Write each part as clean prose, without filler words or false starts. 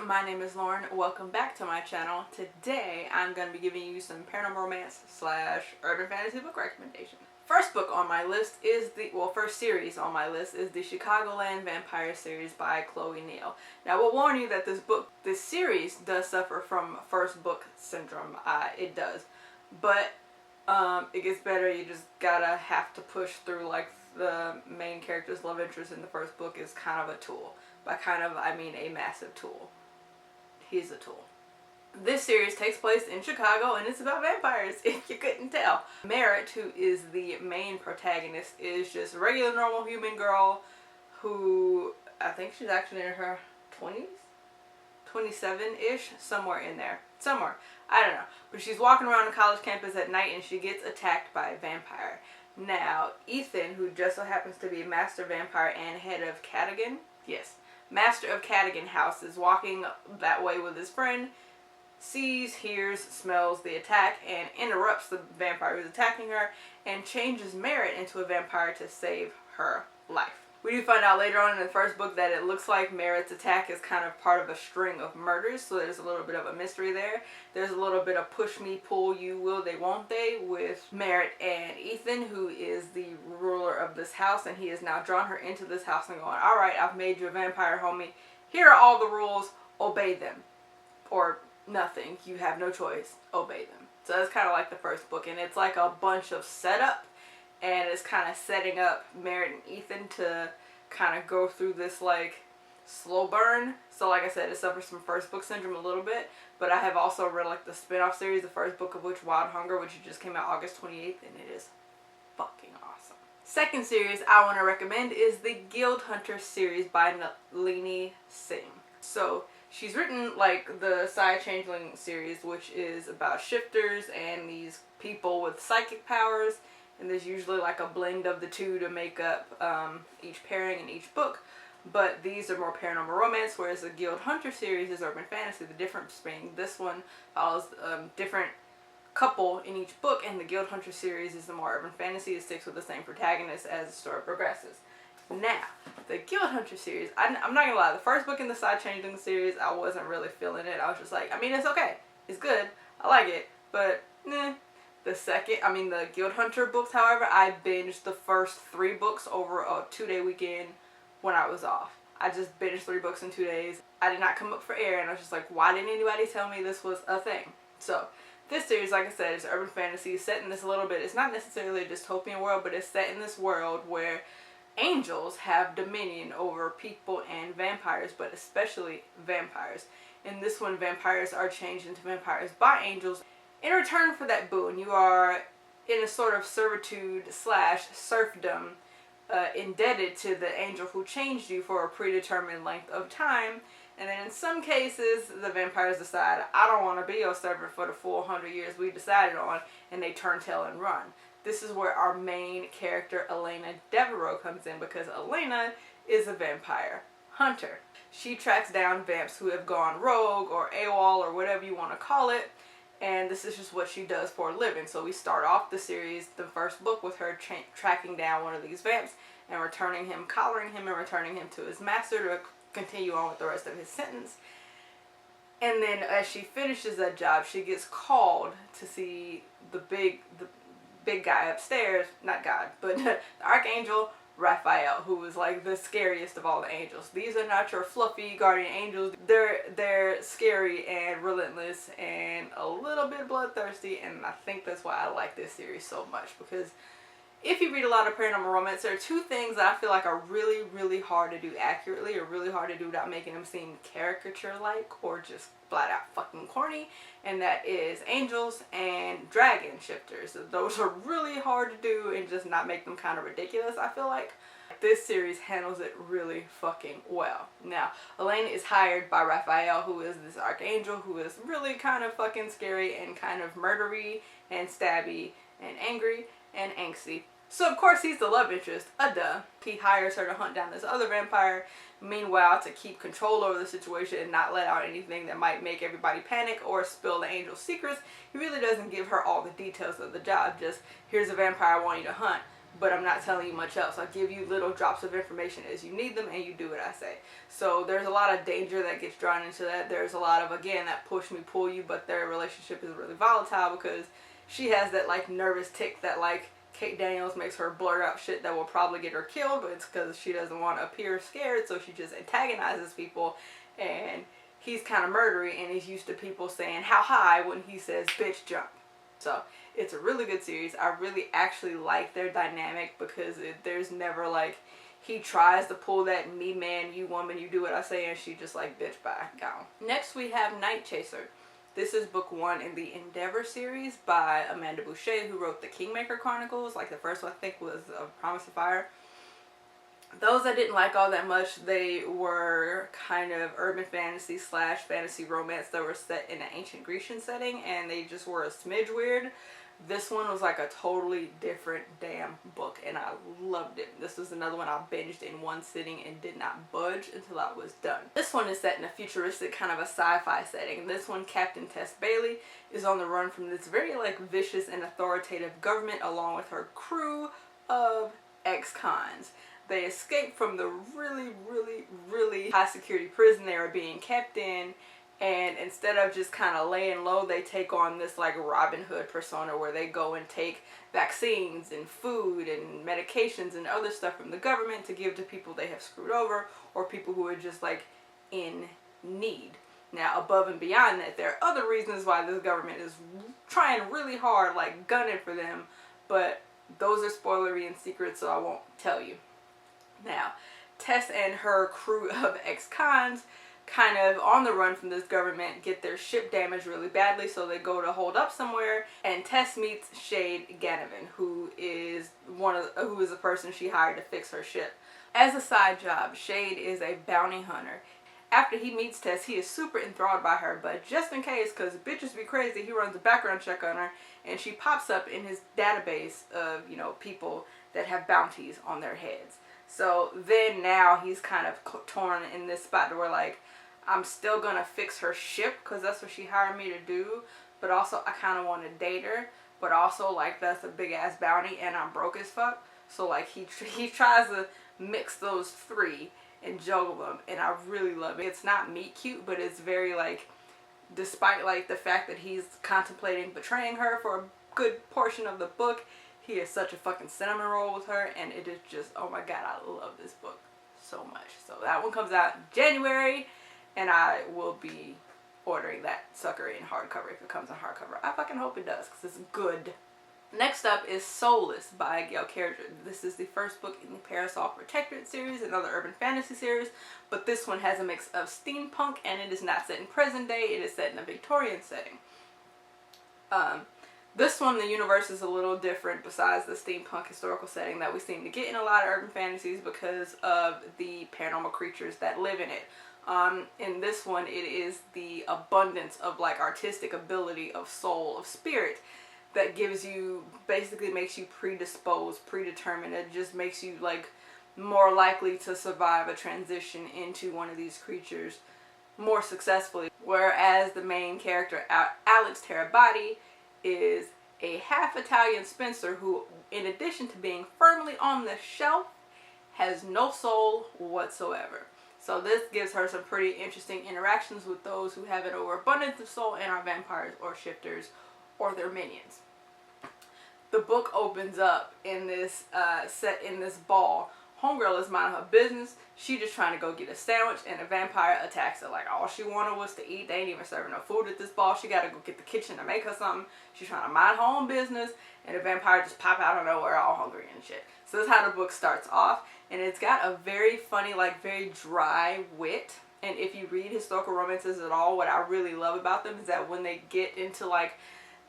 my name is Lauren. Welcome back to my channel. Today I'm going to be giving you some paranormal romance / urban fantasy book recommendations. First book on my list is first series on my list is the Chicagoland Vampire series by Chloe Neal. Now, I will warn you that this series does suffer from first book syndrome. It does. But it gets better. You just have to push through. Like, the main character's love interest in the first book is kind of a tool. By kind of, I mean a massive tool. He's a tool. This series takes place in Chicago and it's about vampires, if you couldn't tell. Merritt, who is the main protagonist, is just a regular normal human girl who, I think she's actually in her 20s? 27-ish? Somewhere in there. Somewhere. I don't know. But she's walking around the college campus at night and she gets attacked by a vampire. Now, Ethan, who just so happens to be a master vampire and head of Cadogan, yes, master of Cadogan House, is walking that way with his friend, sees, hears, smells the attack, and interrupts the vampire who's attacking her, and changes Merritt into a vampire to save her life. We do find out later on in the first book that it looks like Merritt's attack is kind of part of a string of murders, so there's a little bit of a mystery there. There's a little bit of push me, pull you, will they, won't they, with Merritt and Ethan, who is the ruler of this house, and he has now drawn her into this house and going, alright, I've made you a vampire, homie. Here are all the rules, obey them. Or nothing, you have no choice, obey them. So that's kind of like the first book, and it's like a bunch of setup. And it's kind of setting up Merritt and Ethan to kind of go through this, like, slow burn. So, like I said, it suffers from first book syndrome a little bit. But I have also read, like, the spin-off series, the first book of which, Wild Hunger, which just came out August 28th. And it is fucking awesome. Second series I want to recommend is the Guild Hunter series by Nalini Singh. So, she's written, like, the Psy Changeling series, which is about shifters and these people with psychic powers. And there's usually like a blend of the two to make up each pairing in each book. But these are more paranormal romance, whereas the Guild Hunter series is urban fantasy. The difference being this one follows different couple in each book, and the Guild Hunter series is the more urban fantasy. It sticks with the same protagonist as the story progresses. Now, the Guild Hunter series, I'm not gonna lie, the first book in the Side Changing series, I wasn't really feeling it. I was just like, I mean, it's okay. It's good. I like it. But, nah. The Guild Hunter books, however, I binged the first 3 books over a 2-day weekend when I was off. I just binged 3 books in 2 days. I did not come up for air, and I was just like, why didn't anybody tell me this was a thing? So, this series, like I said, is urban fantasy, set in this a little bit, it's not necessarily a dystopian world, but it's set in this world where angels have dominion over people and vampires, but especially vampires. In this one, vampires are changed into vampires by angels. In return for that boon, you are in a sort of servitude / serfdom indebted to the angel who changed you for a predetermined length of time. And then in some cases, the vampires decide, I don't want to be your servant for the full 100 years we decided on, and they turn tail and run. This is where our main character, Elena Devereaux, comes in, because Elena is a vampire hunter. She tracks down vamps who have gone rogue or AWOL or whatever you want to call it. And this is just what she does for a living. So we start off the series, the first book, with her tracking down one of these vamps and returning him, collaring him, and returning him to his master to continue on with the rest of his sentence. And then as she finishes that job, she gets called to see the big guy upstairs, not God, but the Archangel Raphael, who is like the scariest of all the angels. These are not your fluffy guardian angels. They're scary and relentless and a little bit bloodthirsty, and I think that's why I like this series so much, because if you read a lot of paranormal romance, there are 2 things that I feel like are really, really hard to do accurately, or really hard to do without making them seem caricature-like or just flat out fucking corny, and that is angels and dragon shifters. Those are really hard to do and just not make them kind of ridiculous, I feel like. This series handles it really fucking well. Now, Elena is hired by Raphael, who is this archangel who is really kind of fucking scary and kind of murdery and stabby and angry and angsty. So of course he's the love interest, duh. He hires her to hunt down this other vampire, meanwhile to keep control over the situation and not let out anything that might make everybody panic or spill the angel's secrets. He really doesn't give her all the details of the job, just here's a vampire I want you to hunt, but I'm not telling you much else. I'll give you little drops of information as you need them, and you do what I say. So there's a lot of danger that gets drawn into that. There's a lot of, again, that push me, pull you, but their relationship is really volatile because she has that, like, nervous tick that, like, Kate Daniels makes her blurt out shit that will probably get her killed, but it's because she doesn't want to appear scared, so she just antagonizes people. And he's kind of murdery, and he's used to people saying, how high, when he says, bitch, jump. So it's a really good series. I really actually like their dynamic because there's never, like, he tries to pull that me man, you woman, you do what I say, and she just like, bitch, bye, gone. Next we have Nightchaser. This is book 1 in the Endeavor series by Amanda Boucher, who wrote the Kingmaker Chronicles. Like, the first one I think was Promise of Fire. Those I didn't like all that much. They were kind of urban fantasy / fantasy romance that were set in an ancient Grecian setting, and they just were a smidge weird. This one was like a totally different damn book, and I loved it. This was another one I binged in one sitting and did not budge until I was done. This one is set in a futuristic kind of a sci-fi setting. This one, Captain Tess Bailey is on the run from this very, like, vicious and authoritative government along with her crew of ex-cons. They escape from the really high security prison they were being kept in, and instead of just kind of laying low, they take on this, like, Robin Hood persona where they go and take vaccines and food and medications and other stuff from the government to give to people they have screwed over or people who are just, like, in need. Now, above and beyond that, there are other reasons why this government is trying really hard, like, gunning for them, but those are spoilery and secrets, so I won't tell you. Now, Tess and her crew of ex-cons, kind of on the run from this government, get their ship damaged really badly, so they go to hold up somewhere, and Tess meets Shade Ganavan, who is a person she hired to fix her ship. As a side job, Shade is a bounty hunter. After he meets Tess, he is super enthralled by her, but just in case, because bitches be crazy, he runs a background check on her, and she pops up in his database of, you know, people that have bounties on their heads. So then now he's kind of torn in this spot where, like, I'm still gonna fix her ship because that's what she hired me to do, but also I kind of want to date her, but also, like, that's a big ass bounty and I'm broke as fuck. So, like, he tries to mix those three and juggle them, and I really love it. It's not meet cute, but it's very, like, despite, like, the fact that he's contemplating betraying her for a good portion of the book, he is such a fucking cinnamon roll with her, and it is just, oh my god, I love this book so much. So that one comes out in January, and I will be ordering that sucker in hardcover if it comes in hardcover. I fucking hope it does, because it's good. Next up is Soulless by Gail Carriger. This is the first book in the Parasol Protectorate series, another urban fantasy series, but this one has a mix of steampunk, and it is not set in present day, it is set in a Victorian setting. This one, the universe is a little different besides the steampunk historical setting that we seem to get in a lot of urban fantasies because of the paranormal creatures that live in it. In this one, it is the abundance of, like, artistic ability, of soul, of spirit that gives you, basically makes you predisposed, predetermined. It just makes you, like, more likely to survive a transition into one of these creatures more successfully. Whereas the main character, Alex Terabati, is a half Italian spinster who, in addition to being firmly on the shelf, has no soul whatsoever. So this gives her some pretty interesting interactions with those who have an overabundance of soul and are vampires or shifters or their minions. The book opens up in this set in this ball. Homegirl is minding her business. She just trying to go get a sandwich, and a vampire attacks her. Like, all she wanted was to eat. They ain't even serving no food at this ball. She got to go get the kitchen to make her something. She's trying to mind her own business, and the vampire just pop out of nowhere all hungry and shit. So this is how the book starts off, and it's got a very funny, like, very dry wit. And if you read historical romances at all, what I really love about them is that when they get into, like,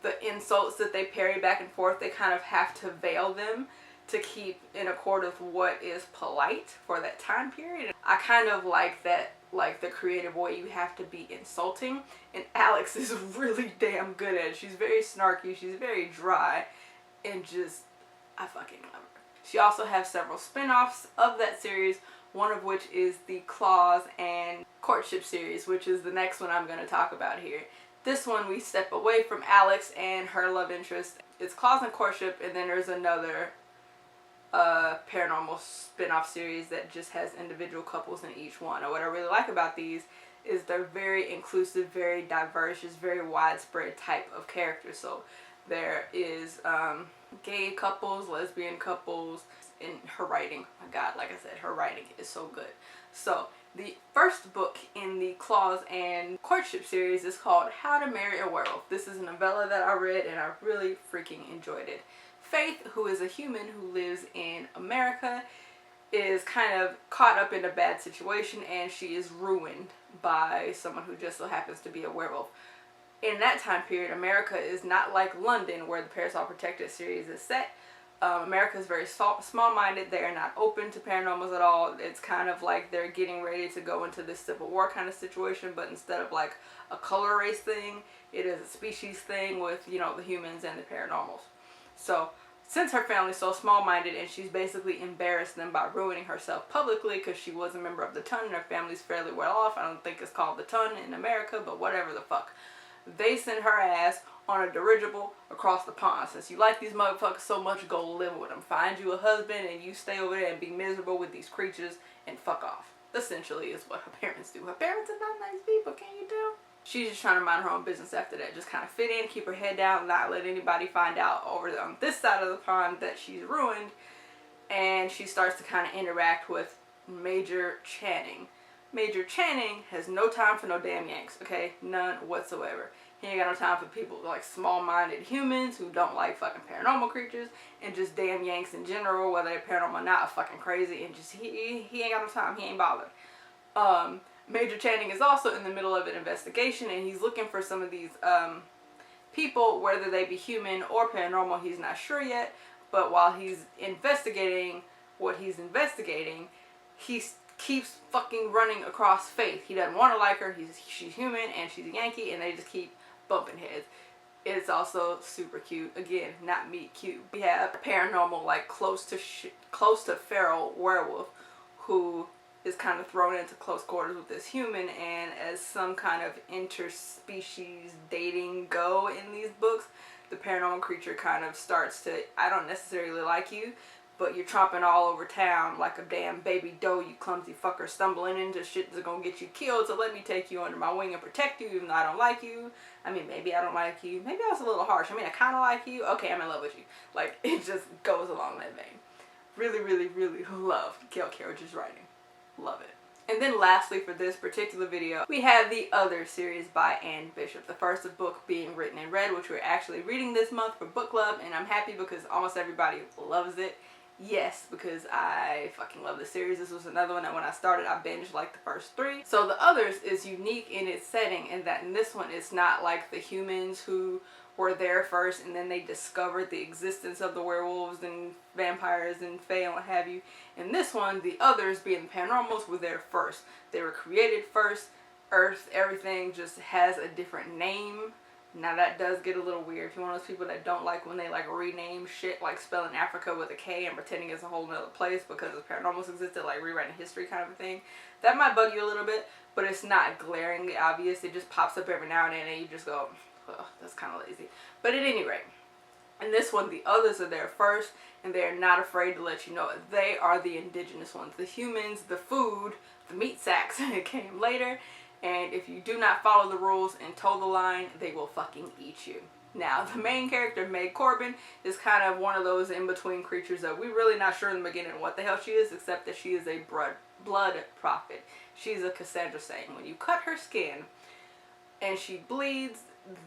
the insults that they parry back and forth, they kind of have to veil them to keep in accord with what is polite for that time period. I kind of like that, like, the creative way you have to be insulting, and Alex is really damn good at it. She's very snarky, she's very dry, and just, I fucking love her. She also has several spin-offs of that series, one of which is the Claws and Courtship series, which is the next one I'm going to talk about here. This one, we step away from Alex and her love interest. It's Claws and Courtship, and then there's another a paranormal spin-off series that just has individual couples in each one. And what I really like about these is they're very inclusive, very diverse, just very widespread type of characters. So there is gay couples, lesbian couples. In her writing, my god, like I said, her writing is so good. So the first book in the Claws and Courtship series is called How to Marry a Werewolf. This is a novella that I read and I really freaking enjoyed it. Faith, who is a human who lives in America, is kind of caught up in a bad situation and she is ruined by someone who just so happens to be a werewolf. In that time period, America is not like London, where the Parasol Protected series is set. America is very small-minded. They are not open to paranormals at all. It's kind of like they're getting ready to go into this Civil War kind of situation, but instead of like a color race thing, it is a species thing with, you know, the humans and the paranormals. So since her family's so small-minded and she's basically embarrassed them by ruining herself publicly because she was a member of the Ton and her family's fairly well off. I don't think it's called the Ton in America, but whatever the fuck. They send her ass on a dirigible across the pond. Since you like these motherfuckers so much, go live with them. Find you a husband and you stay over there and be miserable with these creatures and fuck off. Essentially is what her parents do. Her parents are not nice people, can you tell? She's just trying to mind her own business after that. Just kind of fit in, keep her head down, not let anybody find out over on this side of the pond that she's ruined. And she starts to kind of interact with Major Channing. Major Channing has no time for no damn Yanks, okay? None whatsoever. He ain't got no time for people like small-minded humans who don't like fucking paranormal creatures, and just damn Yanks in general, whether they're paranormal or not, are fucking crazy, and just he ain't got no time. He ain't bothered. Major Channing is also in the middle of an investigation, and he's looking for some of these people, whether they be human or paranormal, he's not sure yet. But while he's investigating what he's investigating, he's keeps fucking running across Faith. He doesn't want to like her. She's human and she's a Yankee, and they just keep bumping heads. It's also super cute. Again, not meat cute. We have a paranormal, like close to feral werewolf who is kind of thrown into close quarters with this human, and as some kind of interspecies dating go in these books, the paranormal creature kind of starts to, I don't necessarily like you, but you're tromping all over town like a damn baby doe, you clumsy fucker, stumbling into shit that's gonna get you killed, so let me take you under my wing and protect you even though I don't like you. I mean, maybe I don't like you. Maybe I was a little harsh. I mean, I kind of like you. Okay, I'm in love with you. Like, it just goes along that vein. Really, really, really love Gail Carriage's writing. Love it. And then lastly, for this particular video, we have the Other series by Anne Bishop. The first book being written and read, which we're actually reading this month for book club, and I'm happy because almost everybody loves it. Yes, because I fucking love the series. This was another one that when I started, I binged like the first 3. So The Others is unique in its setting in that in this one, it's not like the humans who were there first and then they discovered the existence of the werewolves and vampires and fae and what have you. In this one, the Others, being the paranormals, were there first. They were created first. Earth, everything just has a different name. Now that does get a little weird. If you're one of those people that don't like when they like rename shit, like spelling Africa with a K and pretending it's a whole nother place because the paranormals existed, like rewriting history kind of a thing, that might bug you a little bit, but it's not glaringly obvious. It just pops up every now and then and you just go, oh, that's kind of lazy. But at any rate, in this one, the Others are there first, and they're not afraid to let you know it. They are the indigenous ones. The humans, the food, the meat sacks came later. And if you do not follow the rules and toe the line, they will fucking eat you. Now, the main character, Meg Corbin, is kind of one of those in-between creatures that we're really not sure in the beginning what the hell she is, except that she is a blood prophet. She's a Cassandra saying. When you cut her skin and she bleeds,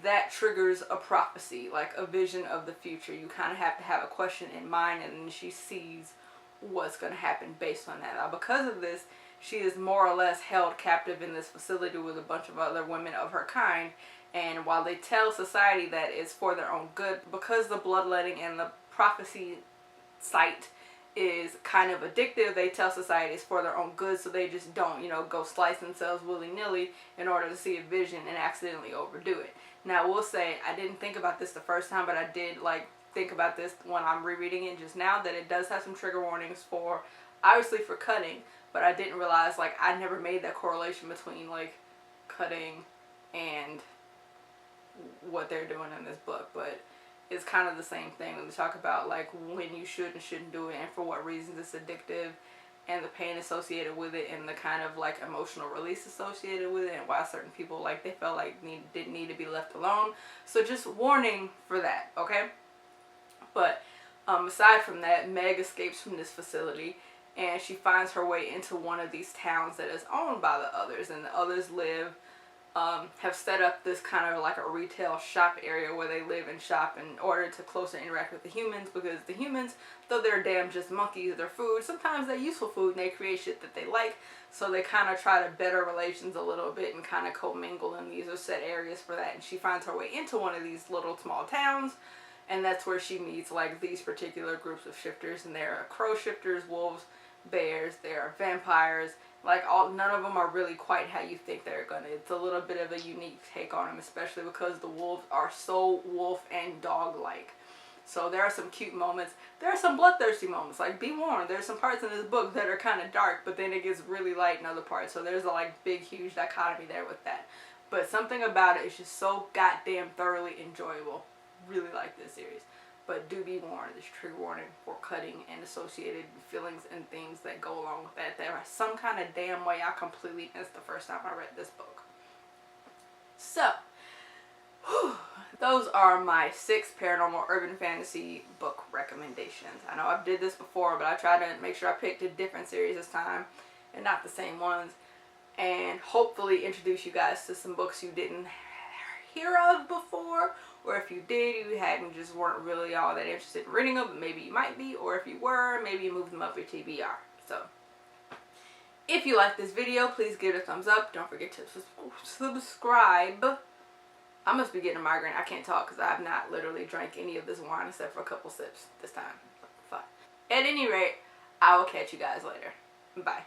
that triggers a prophecy, like a vision of the future. You kind of have to have a question in mind, and then she sees what's going to happen based on that. Now, because of this, she is more or less held captive in this facility with a bunch of other women of her kind. And while they tell society that it's for their own good, because the bloodletting and the prophecy site is kind of addictive, they tell society it's for their own good, so they just don't, you know, go slice themselves willy-nilly in order to see a vision and accidentally overdo it. Now, I will say, I didn't think about this the first time, but I did, like, think about this when I'm rereading it just now, that it does have some trigger warnings for, obviously for cutting, but I didn't realize, like, I never made that correlation between, like, cutting and what they're doing in this book. But is kind of the same thing when we talk about like when you should and shouldn't do it and for what reasons it's addictive and the pain associated with it and the kind of like emotional release associated with it and why certain people like they felt like didn't need to be left alone. So just warning for that, okay? But aside from that, Meg escapes from this facility and she finds her way into one of these towns that is owned by the others, and the others have set up this kind of like a retail shop area where they live and shop in order to closer interact with the humans, because the humans, though they're damn just monkeys, they're food, sometimes they're useful food and they create shit that they like, so they kind of try to better relations a little bit and kind of commingle, and these are set areas for that. And she finds her way into one of these little small towns, and that's where she meets like these particular groups of shifters, and there are crow shifters, wolves, bears, there are vampires. Like none of them are really quite how you think they're gonna. It's a little bit of a unique take on them, especially because the wolves are so wolf and dog-like. So there are some cute moments. There are some bloodthirsty moments. Like, be warned, there's some parts in this book that are kind of dark, but then it gets really light in other parts. So there's a like big, huge dichotomy there with that. But something about it is just so goddamn thoroughly enjoyable. Really like this series. But do be warned, there's trigger warning for cutting and associated feelings and things that go along with that. There are some kind of damn way I completely missed the first time I read this book. So, those are my 6 paranormal urban fantasy book recommendations. I know I've did this before, but I tried to make sure I picked a different series this time and not the same ones. And hopefully introduce you guys to some books you didn't hear of before, or if you did, you just weren't really all that interested in reading them, but maybe you might be, or if you were, maybe you moved them up your TBR. So, if you like this video, please give it a thumbs up. Don't forget to subscribe. I must be getting a migraine. I can't talk because I have not literally drank any of this wine except for a couple sips this time. Fine. At any rate, I will catch you guys later. Bye.